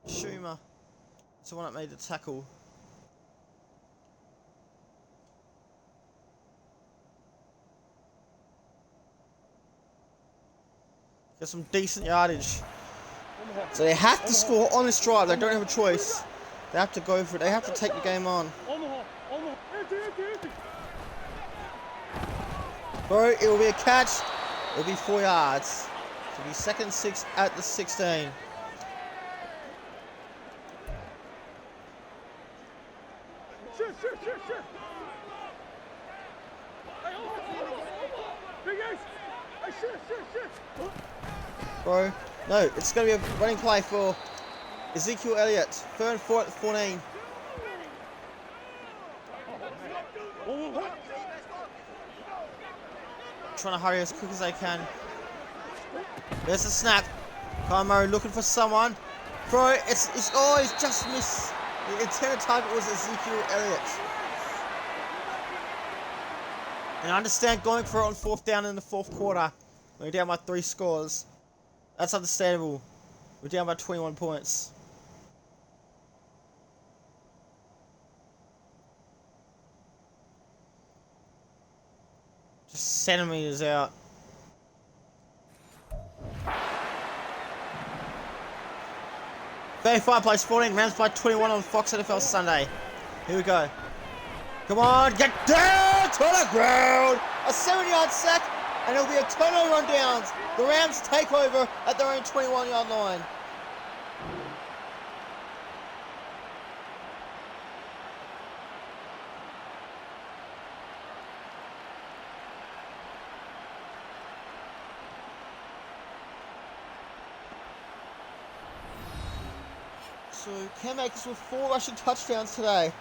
Schumer is the one that made the tackle. Get some decent yardage. So they have to score on this drive. They don't have a choice. They have to go for it. They have to take the game on. Bro, it will be a catch. It will be 4 yards. It will be second and 6 at the 16. Bro, no, it's going to be a running play for Ezekiel Elliott. 3rd and 4 at the 14. Trying to hurry as quick as they can. There's the snap. Kyle Murray looking for someone. Bro, it's just missed. The intended target was Ezekiel Elliott. And I understand going for it on 4th down in the 4th quarter. We're down by 3 scores. That's understandable. We're down by 21 points. Just centimeters out. Plays 14, Rams by 21 on Fox NFL Sunday. Here we go. Come on, get down to the ground! A 7-yard sack, and it'll be a turnover on downs. The Rams take over at their own 21-yard line. So Cam Akers with 4 rushing touchdowns today.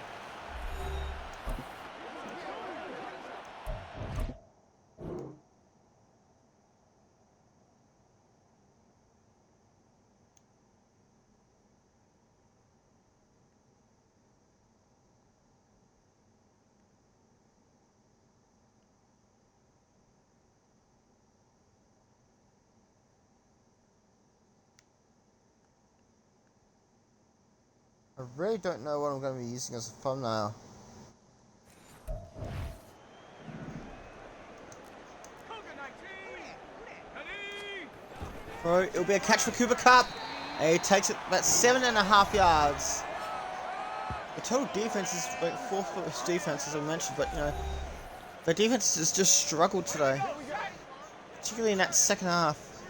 I really don't know what I'm going to be using as a thumbnail. Bro, it'll be a catch for Cooper Kupp. And he takes it about 7.5 yards. The total defense is like 4th defense, as I mentioned, but you know, the defense has just struggled today, particularly in that second half,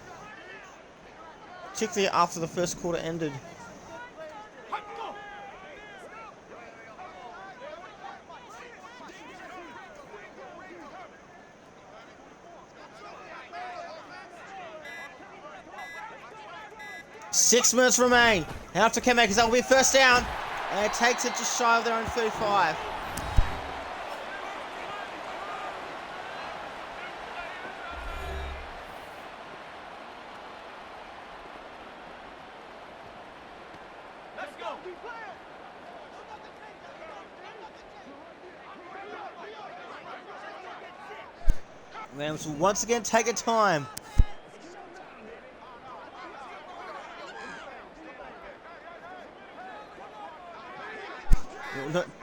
particularly after the first quarter ended. Six minutes remain. And after Kenmakers, that will be first down. And it takes it just shy of their own 35. Let's go. Rams will once again take a time.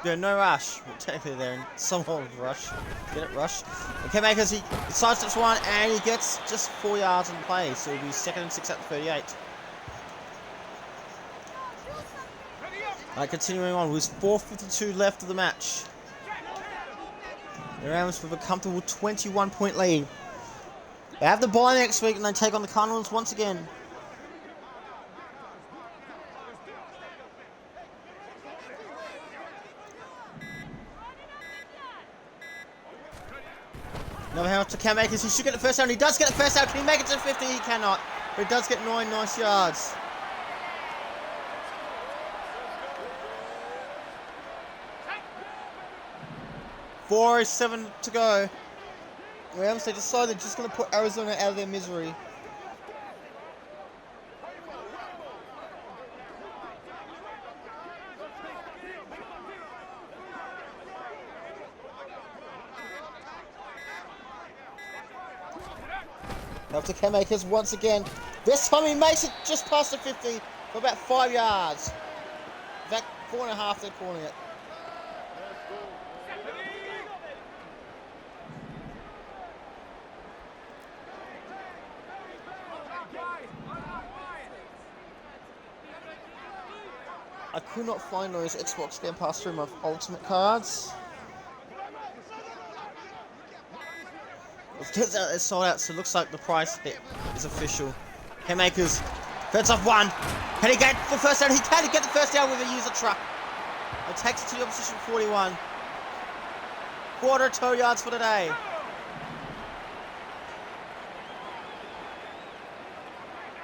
No rush. Well, technically they're in some sort of rush. Get it? Rush. Okay, Makers, he sidesteps one and he gets just 4 yards in play. So he'll be 2nd and 6 at the 38. Alright, continuing on with 4:52 left of the match. The Rams with a comfortable 21-point lead. They have the bye next week and they take on the Cardinals once again. Another hand off to Cam Akers. He should get the first down. He does get the first down. Can he make it to 50? He cannot. But he does get 9 nice yards. .407 to go. Rams, they decide they're just going to put Arizona out of their misery. Up to Cam Akers once again. This time he makes it just past the 50 for about 5 yards. In fact, 4.5 they're calling it. I could not find those Xbox Game Pass through my Ultimate cards. It turns out they're sold out, so it looks like the price bit is official. Haymakers, fence off one. Can he get the first down? He can get the first down with a user truck. It takes it to the opposition 41. Quarter tow yards for today.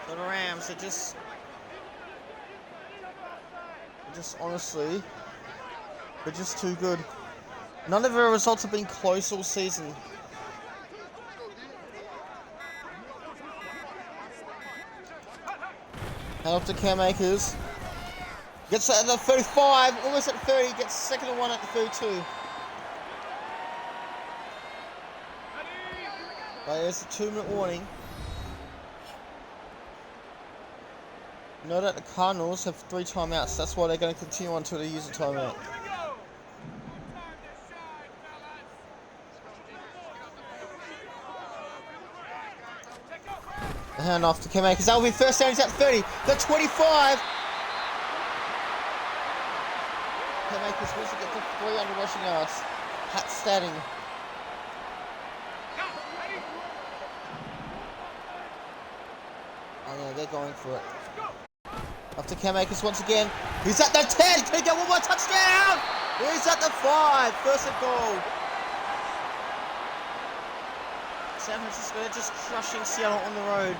So the Rams are just honestly, they're just too good. None of their results have been close all season. Hand off to Cam Akers. Gets at the 35, almost at 30, gets 2nd and 1 at the 32. There's a 2-minute warning. Note that the Cardinals have 3 timeouts, that's why they're going to continue on until they use a timeout. The hand off to Cam Akers. That will be first down. He's at 30. The 25. Cam Akers wants to get to 300 rushing yards. Pat Statting. Oh no, they're going for it. After Cam Akers once again. He's at the 10. Can he get one more touchdown? He's at the 5. First and goal. San Francisco, they're just crushing Seattle on the road.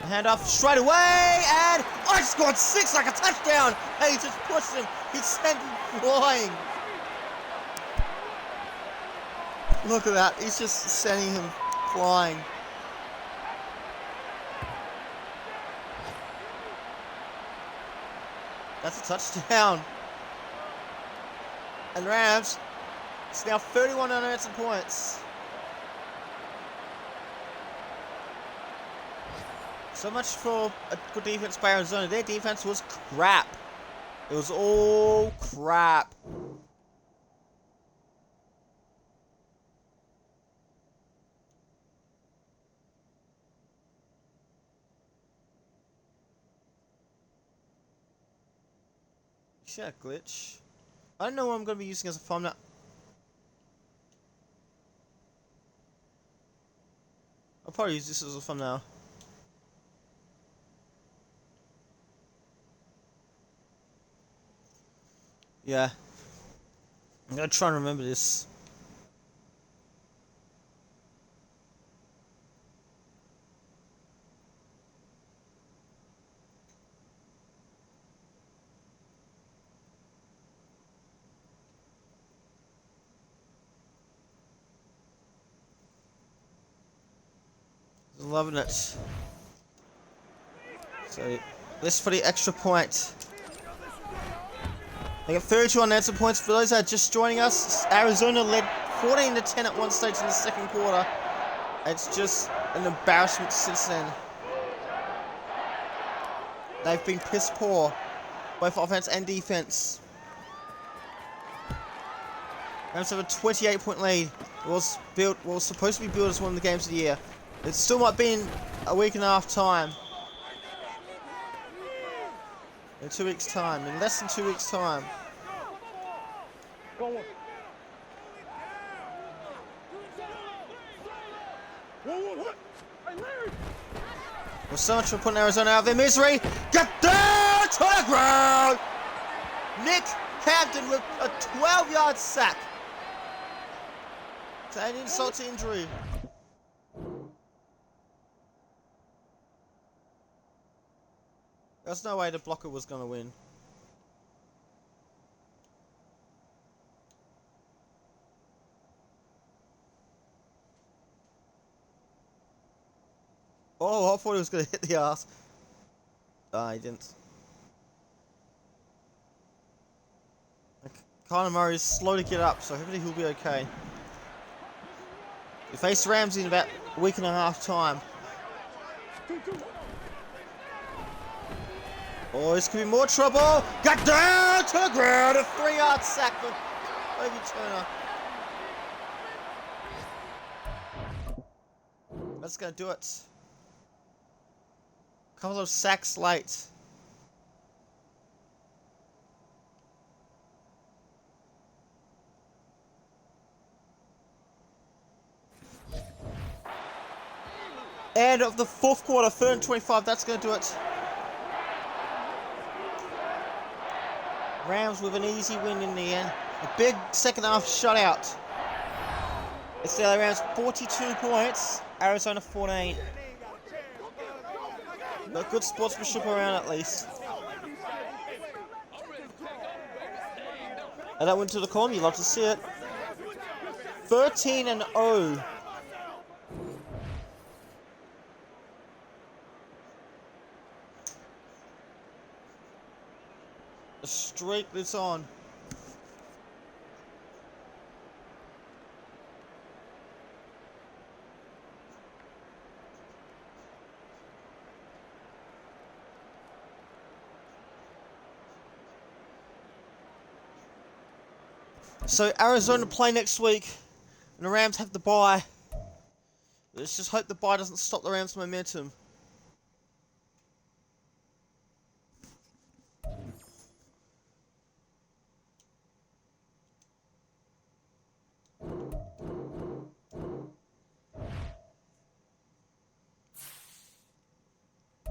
The handoff straight away, and I scored 6 like a touchdown. And he just pushed him. He sent him flying. Look at that. He's just sending him flying. That's a touchdown. And Rams, it's now 31 unanswered points. So much for a good defense by Arizona. Their defense was crap. It was all crap. See that glitch? I don't know what I'm going to be using as a thumbnail. I'll probably use this as a thumbnail. Yeah. I'm going to try and remember this. Loving it. So, let's for the extra point. They got 32 unanswered points. For those that are just joining us, Arizona led 14-10 at one stage in the second quarter. It's just an embarrassment since then. They've been piss poor, both offense and defense. Rams have a 28-point lead. It was supposed to be billed as one of the games of the year. It still might be in a week and a half time. In 2 weeks' time. In less than 2 weeks' time. Go on. Well, so much for putting Arizona out of their misery. Get down to the ground! Nick Hampton with a 12-yard sack. To an insult to injury. There's no way the blocker was going to win. Oh, I thought he was going to hit the ass. Ah, he didn't. Kyler Murray is slow to get up, so hopefully he'll be okay. We face Rams in about a week and a half time. Oh, this could be more trouble. Got down to the ground. A 3-yard sack for Obi Turner. That's going to do it. A couple of sacks late. End of the fourth quarter, 3rd and 25. That's going to do it. Rams with an easy win in the end. A big second half shutout. It's the Rams 42 points, Arizona 14. But good sportsmanship around at least. And that went to the column, you love to see it. 13-0. The streak that's on. So Arizona play next week, and the Rams have the bye. Let's just hope the bye doesn't stop the Rams' momentum.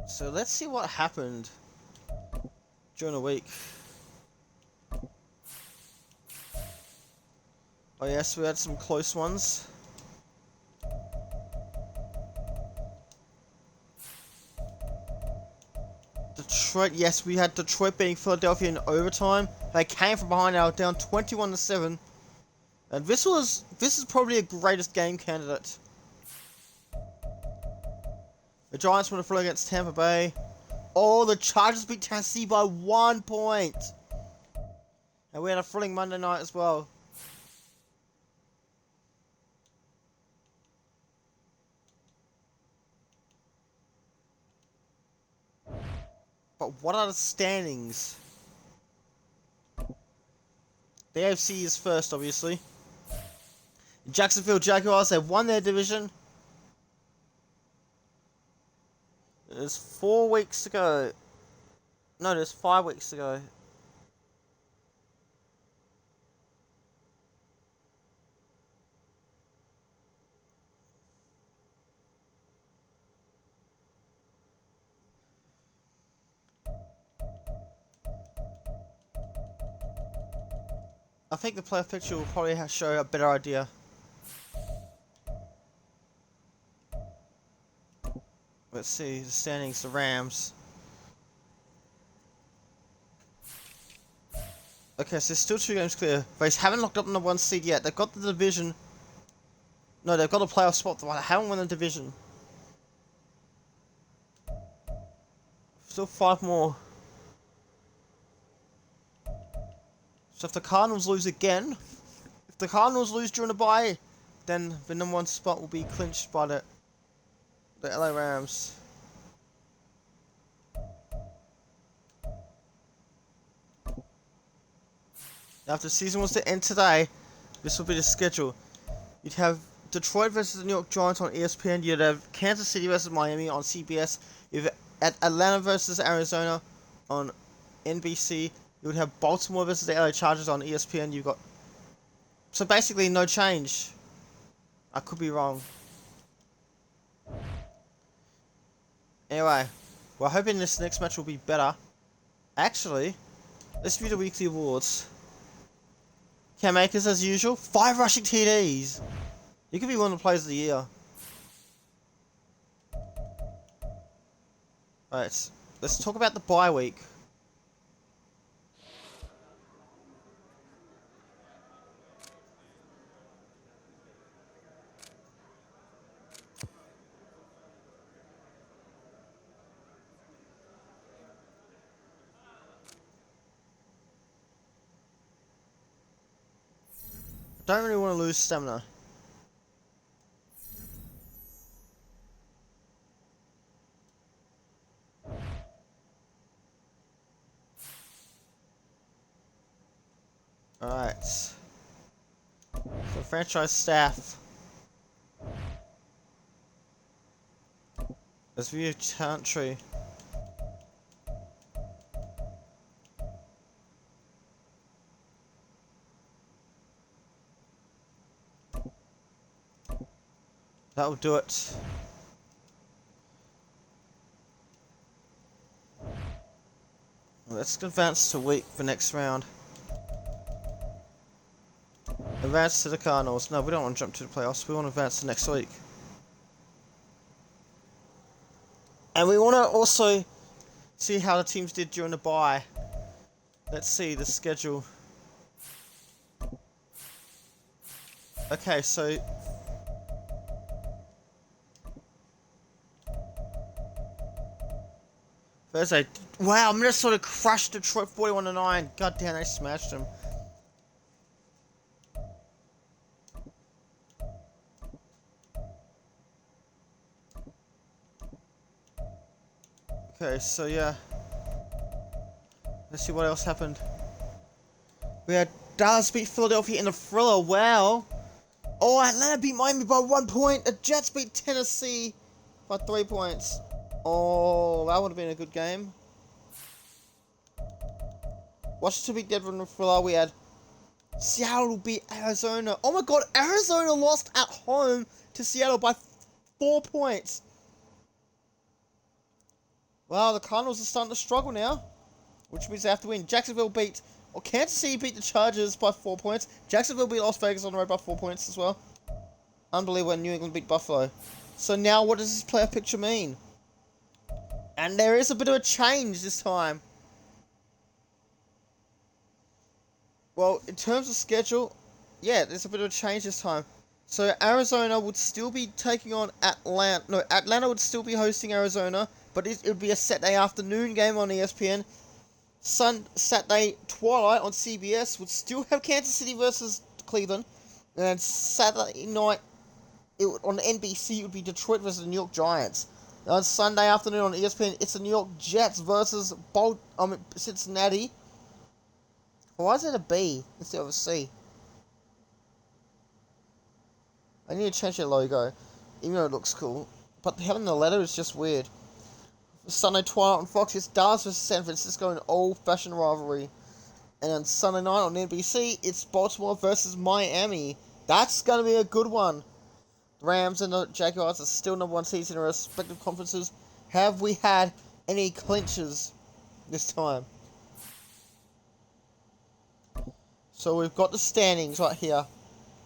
So let's see what happened during the week. Oh yes, we had some close ones. Detroit, yes, we had Detroit beating Philadelphia in overtime. They came from behind, now down 21-7. And this is probably a greatest game candidate. The Giants won a throw against Tampa Bay. Oh, the Chargers beat Tennessee by 1 point. And we had a thrilling Monday night as well. But what are the standings? The AFC is first, obviously. Jacksonville Jaguars have won their division. There's 4 weeks to go. No, there's 5 weeks to go. I think the playoff picture will probably show a better idea. Let's see the standings. The Rams. Okay, so there's still 2 games clear. They haven't locked up on the 1 seed yet. They've got the division. No, they've got a playoff spot. They haven't won the division. Still 5 more. So if the Cardinals lose again, if the Cardinals lose during the bye, then the number 1 spot will be clinched by the LA Rams. Now, if the season was to end today, this would be the schedule. You'd have Detroit versus the New York Giants on ESPN. You'd have Kansas City versus Miami on CBS. You'd have Atlanta versus Arizona on NBC. You would have Baltimore versus the LA Chargers on ESPN. You've got... So basically, no change. I could be wrong. Anyway, we're hoping this next match will be better. Actually, let's view the weekly awards. Cam Akers, as usual, 5 rushing TDs. He could be one of the players of the year. Alright, let's talk about the bye week. Don't really want to lose stamina. Alright. So franchise staff. Let's view talent tree. That'll do it. Let's advance to the next round. Advance to the Cardinals. No, we don't want to jump to the playoffs. We want to advance to next week. And we want to also see how the teams did during the bye. Let's see the schedule. Okay, so... Thursday. Wow, Minnesota crushed Detroit 41-9. God damn, they smashed them. Okay, so yeah. Let's see what else happened. We had Dallas beat Philadelphia in a thriller. Wow. Oh, Atlanta beat Miami by 1 point. The Jets beat Tennessee by 3 points. Oh, that would have been a good game. Washington beat Denver in a thriller. We had Seattle beat Arizona. Oh my god, Arizona lost at home to Seattle by 4 points. Wow, the Cardinals are starting to struggle now, which means they have to win. Jacksonville beat... Oh, Kansas City beat the Chargers by 4 points. Jacksonville beat Las Vegas on the road by 4 points as well. Unbelievable, and New England beat Buffalo. So now what does this playoff picture mean? And there is a bit of a change this time. Well, in terms of schedule, yeah, there's a bit of a change this time. So Arizona would still be taking on Atlanta. No, Atlanta would still be hosting Arizona, but it would be a Saturday afternoon game on ESPN. Saturday twilight on CBS would still have Kansas City versus Cleveland, and Saturday night on NBC it would be Detroit versus the New York Giants. And on Sunday afternoon on ESPN, it's the New York Jets versus Cincinnati. Why is it a B instead of a C? I need to change their logo, even though it looks cool. But having the letter is just weird. Sunday twilight on Fox, it's Dallas versus San Francisco, an old-fashioned rivalry. And on Sunday night on NBC, it's Baltimore versus Miami. That's going to be a good one. The Rams and the Jaguars are still number 1 seeds in their respective conferences. Have we had any clinches this time? So we've got the standings right here.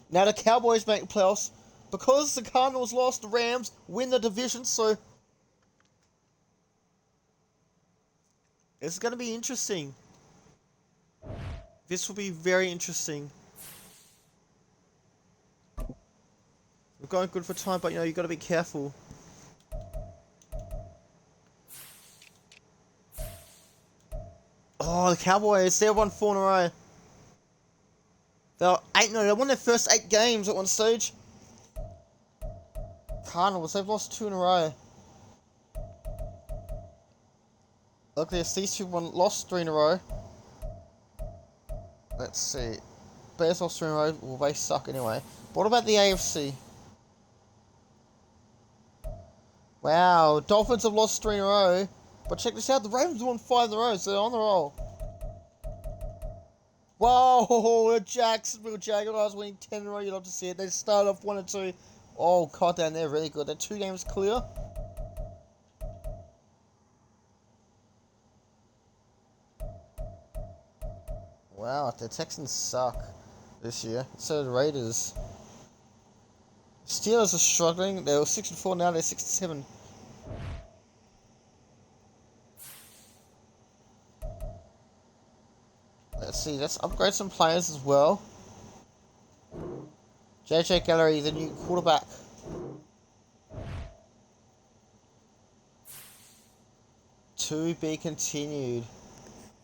Now the Cowboys make the playoffs. Because the Cardinals lost, the Rams win the division, so it's going to be interesting. This will be very interesting. We're going good for time, but you've got to be careful. Oh, the Cowboys, they've won 4 in a row. They won their first 8 games at one stage. Cardinals, they've lost 2 in a row. Look, these two lost 3 in a row. Let's see. Bears lost 3 in a row. Well, they suck anyway. But what about the AFC? Wow, Dolphins have lost 3 in a row. But check this out, the Ravens won 5 in a row, so they're on the roll. Whoa, the Jacksonville Jaguars winning 10 in a row. You'd love to see it. They started off 1 and 2. Oh, god damn, they're really good. They're 2 games clear. Wow, the Texans suck this year. So do the Raiders. Steelers are struggling. They were 6 and 4, now they're 6 and 7. Let's see, let's upgrade some players as well. JJ Gallery, the new quarterback. To be continued.